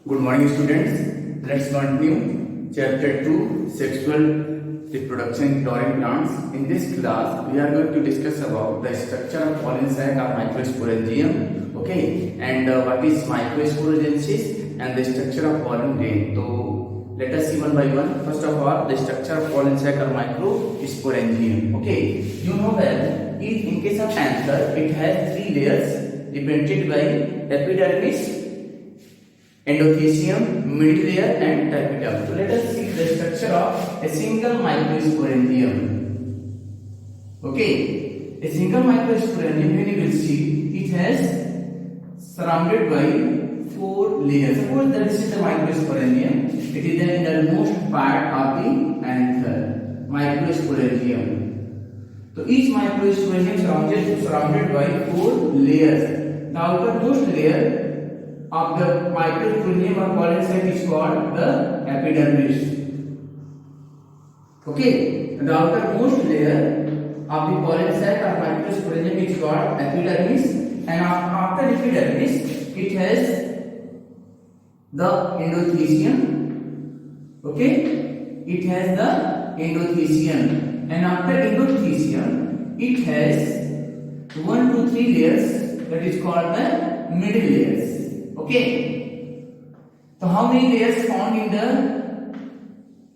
Good morning, students. Let's continue chapter 2, sexual reproduction in flowering plants. In this class, we are going to discuss about the structure of pollen sac or microsporangium. Okay, and what is microsporogensis and the structure of pollen grain. So let us see one by one. First of all, the structure of pollen sac or microsporangium. Okay, you know that in case of anther, it has three layers represented by epidermis, endothecium, middle layer and tapetum. So let us see the structure of a single microsporangium. Okay, a single microsporangium, when you will see, it has surrounded by four layers. Suppose that this is the microsporangium. It is the innermost part of the anther, microsporangium. So each microsporangium surrounded by four layers. The outermost layer of the microsporangium or pollen sac is called the epidermis. Okay, the outermost layer of the pollen sac or microsporangium is called epidermis, and after epidermis it has the endothecium. Okay, it has the endothecium, and after endothecium it has 1 to 3 layers, that is called the middle layers. Okay, so how many layers found in the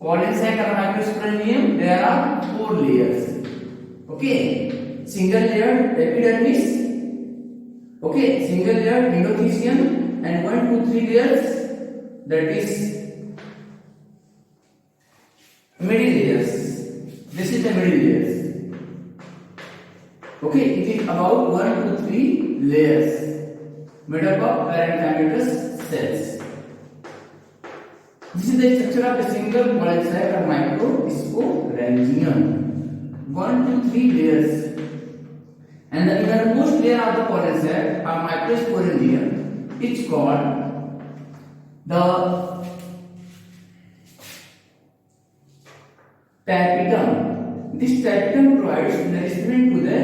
pollen sac or microsporangium? There are 4 layers. Okay, single layer epidermis, okay, single layer endothecium, and 1 to 3 layers, that is middle layers. This is the middle layers. Okay, it is about 1 to 3 layers made up of parenchymatous cells. This is the structure of a single pollen sac or microsporangium. 1 to 3 layers, and the innermost layer of the pollen sac or microsporangium is called the tapetum. This tapetum provides nourishment to the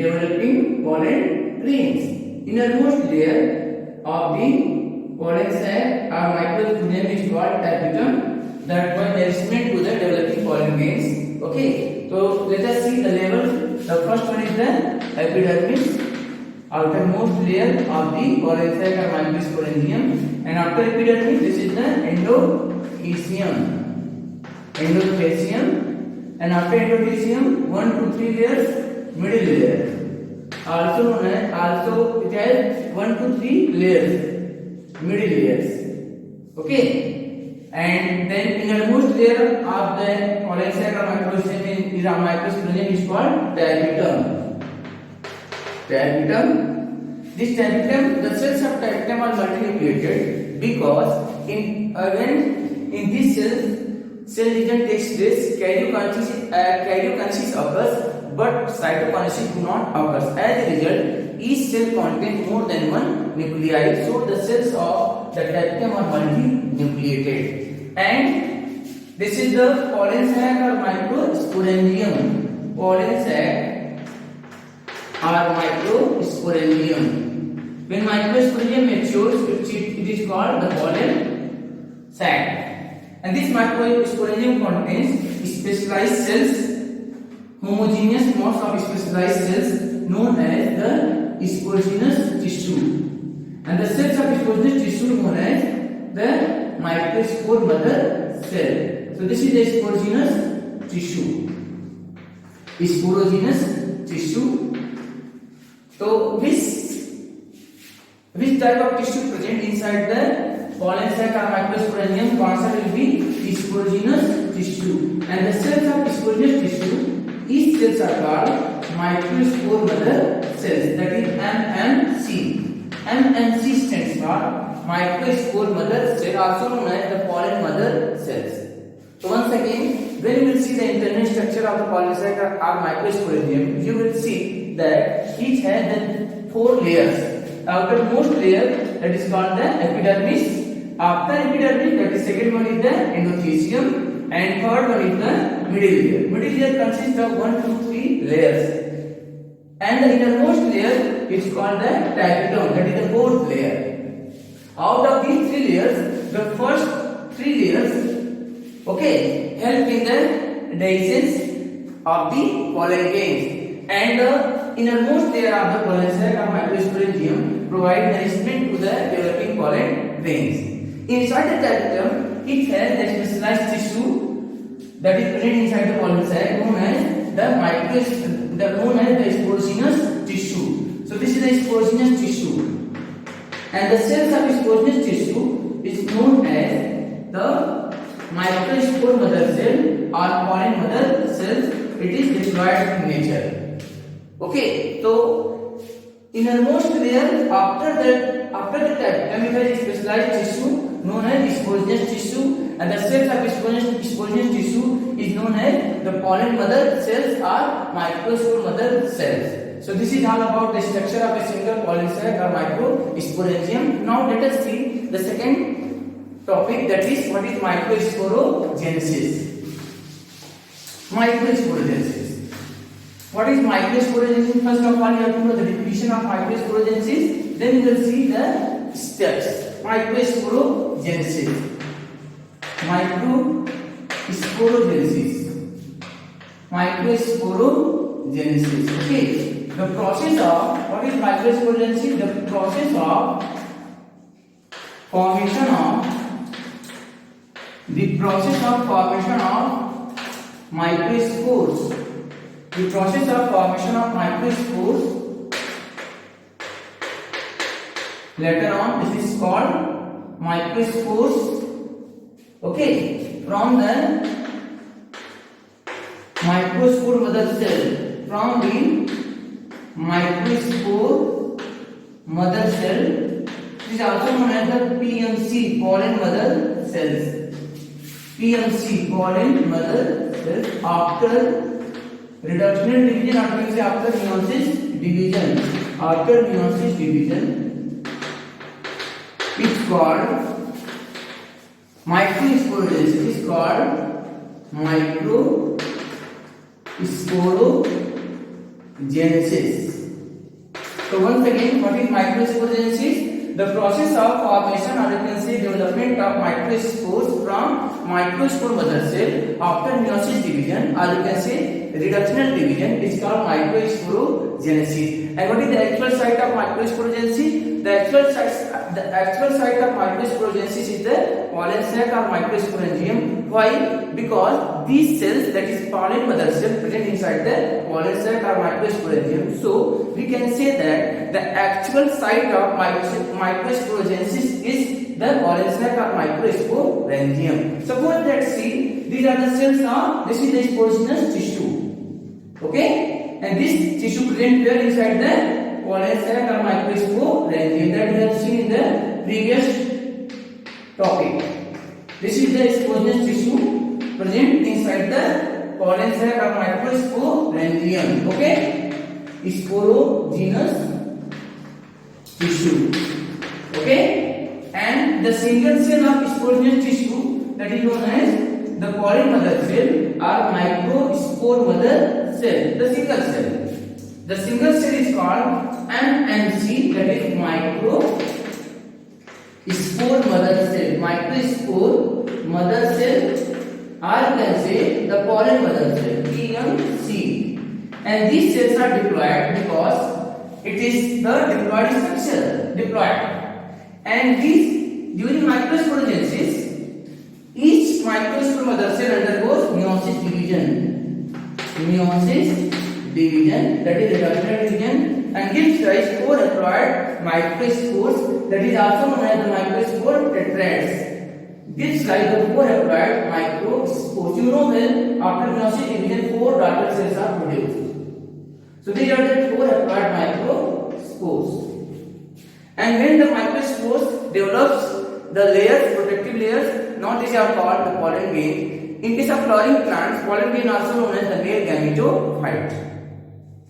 developing pollen grains. Innermost layer of the pollen sac or microsporangium is called tapetum, that provides nourishment to the developing pollen grains. Okay, so let us see the level. The first one is the epidermis, outermost layer of the pollen sac or microsporangium, and after epidermis this is the endothecium, and after endothecium 1 to 3 layers, middle layer. Also it has 1 to 3 layers, middle layers. Okay, and then innermost layer of the pollen sac or microsporangium is called tapetum. This tapetum, the cells of tapetum are multinucleated because in this cell division takes place, karyokinesis occurs, but cytokinesis do not occur. As a result, each cell contains more than one nuclei, so the cells of the tapetum are multinucleated. And this is the pollen sac or microsporangium. Pollen sac or microsporangium. When microsporangium matures, it is called the pollen sac. And this microsporangium contains specialized cells, homogeneous mass of specialized cells known as the sporonous tissue, and the cells of sporonous tissue known as the microspore mother cell. So this is the sporonous tissue. Sporonous tissue. So which type of tissue present inside the pollen sac or microsporangium? Concept will be sporonous tissue, and the cells of sporonous tissue, each cells are called microspore mother cells, that is MMC. MMC stands for microspore mother cell, also known as the pollen mother cells. So once again, when you will see the internal structure of the pollen sac or microsporangium, you will see that each has the 4 layers. The outermost layer, that is called the epidermis. After epidermis, that is second one is the endothecium, and third one is the middle layer. Middle layer consists of 1 to 3 layers, and the innermost layer is called the tapetum, that is the fourth layer. Out of these three layers, the first three layers, okay, help in the digestion of the pollen grains, and the innermost layer of the pollen sac or microsporangium provide nourishment to the developing pollen grains. Inside the tapetum, it has a specialized tissue that is present inside the pollen sac, known as the sporogenous tissue. So this is the sporogenous tissue, and the cells of sporogenous tissue is known as the microspore mother cell or pollen mother cells. It is diploid in nature. Okay, so innermost layer after the tapetum, it has a specialized tissue known as sporogenous tissue, and the cells of sporogenous tissue is known as the pollen mother cells or microspore mother cells. So this is all about the structure of a single pollen sac or microsporangium. Now let us see the second topic, that is what is microsporogenesis. Microsporogenesis. What is microsporogenesis? First of all, you have to know the definition of microsporogenesis. Then you will see the steps. Microsporogenesis. Microsporogenesis. Okay. The process of what is microsporogenesis? The process of formation of microspores. The process of formation of microspores. Later on, this is called microspores. Okay, from the microspore mother cell, from the microspore mother cell, this is also known as the PMC, pollen mother cells. PMC, pollen mother cells, after reductional division, after meiosis division, it's called microsporogenesis. It's called microsporogenesis. So once again, what is microsporogenesis? The process of formation, or you can say development of microspores from microspore mother cell after meiosis division, or you can say reductional division, is called microsporogenesis. And what is the actual site of microsporogenesis? The actual site of microsporogenesis is the pollen sac or microsporangium. Why? Because these cells, that is pollen mother cell, present inside the pollen sac or microsporangium. So we can say that the actual site of microsporogenesis is the pollen sac or microsporangium. Suppose that, see, these are the cells of, this is the sporogenous tissue. Okay, and this tissue present where? Inside the pollen sac or microsporangium, that we have seen in the previous topic. This is the sporogenous tissue present inside the pollen sac or microsporangium. Okay, sporogenous tissue. Okay, and the single cell of sporogenous tissue, that is known as the pollen mother cell or microspore mother cell. The single cell is called MMC, that is microspore mother cell. Microspore mother cell, or you can say the pollen mother cell, PMC. And these cells are diploid because it is the diploid structure, diploid. And these, during microsporogenesis, each microspore mother cell undergoes meiosis division. That is reductional division, and gives rise to four haploid microspores, that is also known as the microspore tetrads. Gives rise to four haploid microspores. You know that after meiosis division, four daughter cells are produced. So these are the four haploid microspores. And when the microspores develops the layers, protective layers, now these are called the pollen grain. In case of flowering plants, pollen grain also known as the male gametophyte.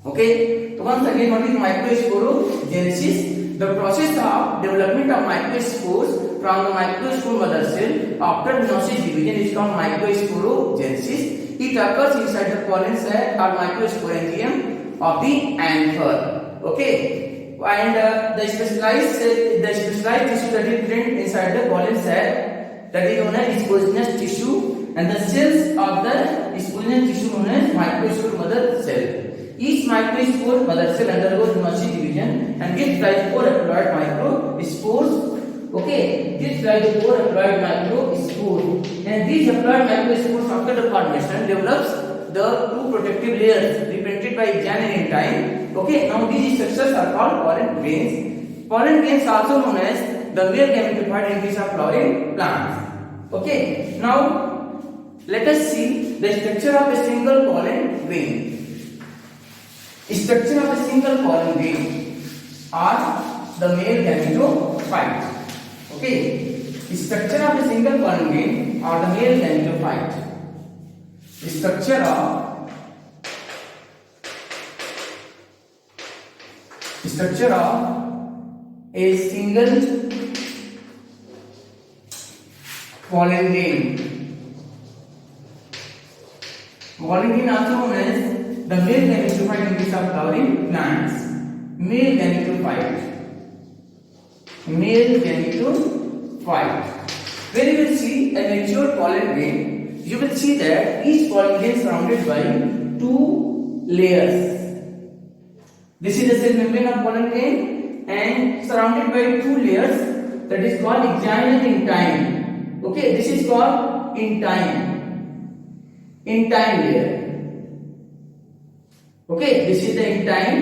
Okay, so once again, what is microsporogenesis? The process of development of microspores from the microspore mother cell after meiosis division is called microsporogenesis. It occurs inside the pollen sac or microsporangium of the anther. Okay, and the specialized tissue that is present inside the pollen sac, that is known as sporonous tissue, and the cells of the sporonous tissue known as microspore mother cell. Each microspore mother cell undergoes meiosis division and gives rise to 4 haploid microspores. Okay, gives rise to 4 haploid microspores, and these haploid microspores after the formation develops the 2 protective layers represented by exine and intine. Okay, now these structures are called pollen grains. Pollen grains also known as the male gametophyte in case of flowering plants. Okay, now let us see the structure of a single pollen grain. Structure of a single pollen grain are the male gametophyte. Okay, structure of a single pollen grain are the male gametophyte. Structure of a single pollen grain. Pollen grain also known as the male gametophyte in case of flowering plants. Male gametophyte. Male gametophyte. When you will see a mature pollen grain, you will see that each pollen grain is surrounded by 2 layers. This is the cell membrane of pollen grain and surrounded by 2 layers, that is called exine and intine. Okay, this is called intine layer. Okay, this is the intine.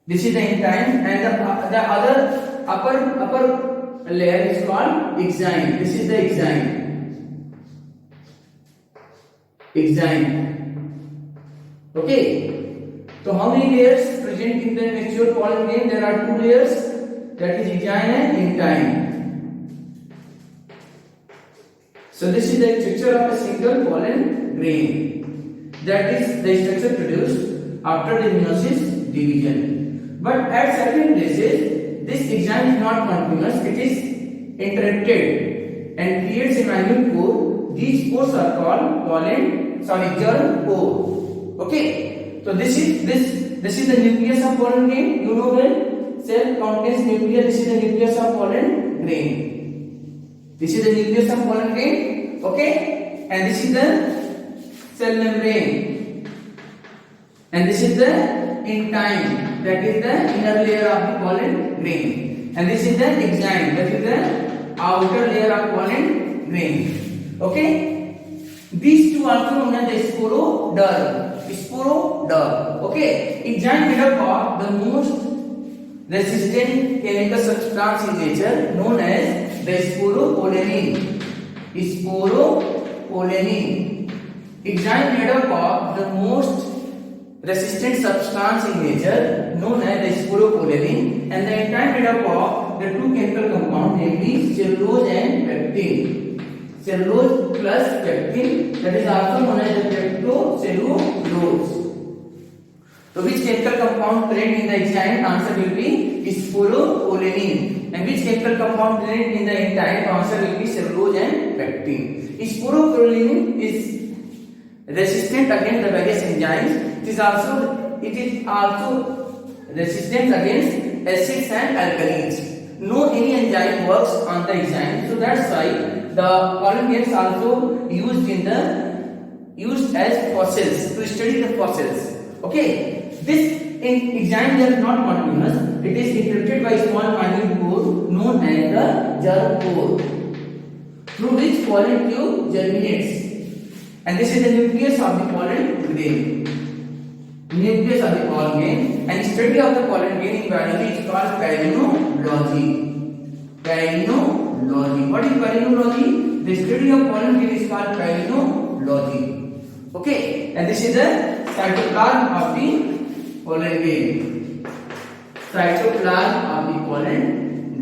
This is the intine, and the other upper layer is called exine. This is the exine. Okay, so how many layers present in the mature pollen grain? There are 2 layers, that is exine and intine. So this is the structure of a single pollen grain. That is the structure produced after the meiosis division. But at certain places, this exine is not continuous; it is interrupted and creates a minute pore. These pores are called germ pore. Okay, so this is the nucleus of pollen grain. You know when cell contains nucleus. This is the nucleus of pollen grain. This is the nucleus of pollen grain. Okay, and this is the cell membrane, and this is the intine. That is the inner layer of the pollen grain, and this is the exine. That is the outer layer of pollen grain. Okay, these 2 also known as the sporoderm. Okay, exine made up of the most resistant chemical substance in nature known as the sporopollenin. Exine made up of the most resistant substance in nature known as the sporopollenin, and the intine made up of the 2 chemical compounds, namely cellulose and pectin. Cellulose plus pectin, that is also known as the pectocellulose. So which chemical compound present in the exine? Answer will be sporopollenin. And which chemical compound present in the intine? Answer will be cellulose and pectin. Sporopollenin is resistant against the various enzymes. It is also resistant against acids and alkalines. No any enzyme works on the exine, so that's why the pollen grains also used as fossils to study the fossils. Okay, this exine layer is not continuous; it is interrupted by small minute pore known as the germ pore, through which pollen tube germinates. And this is the nucleus of the pollen grain. Nucleus of the pollen grain, and study of the pollen grain in biology is called palynology. What is palynology? The study of pollen grain is called palynology. Okay, and this is the cytoplasm of the pollen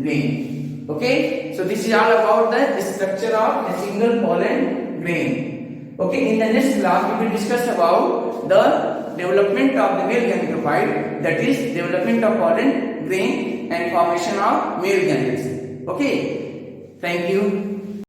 grain. Okay, so this is all about the structure of a single pollen grain. Okay, in the next class we will discuss about the development of the male gametophyte, that is development of pollen grain and formation of male gametes. Okay, thank you.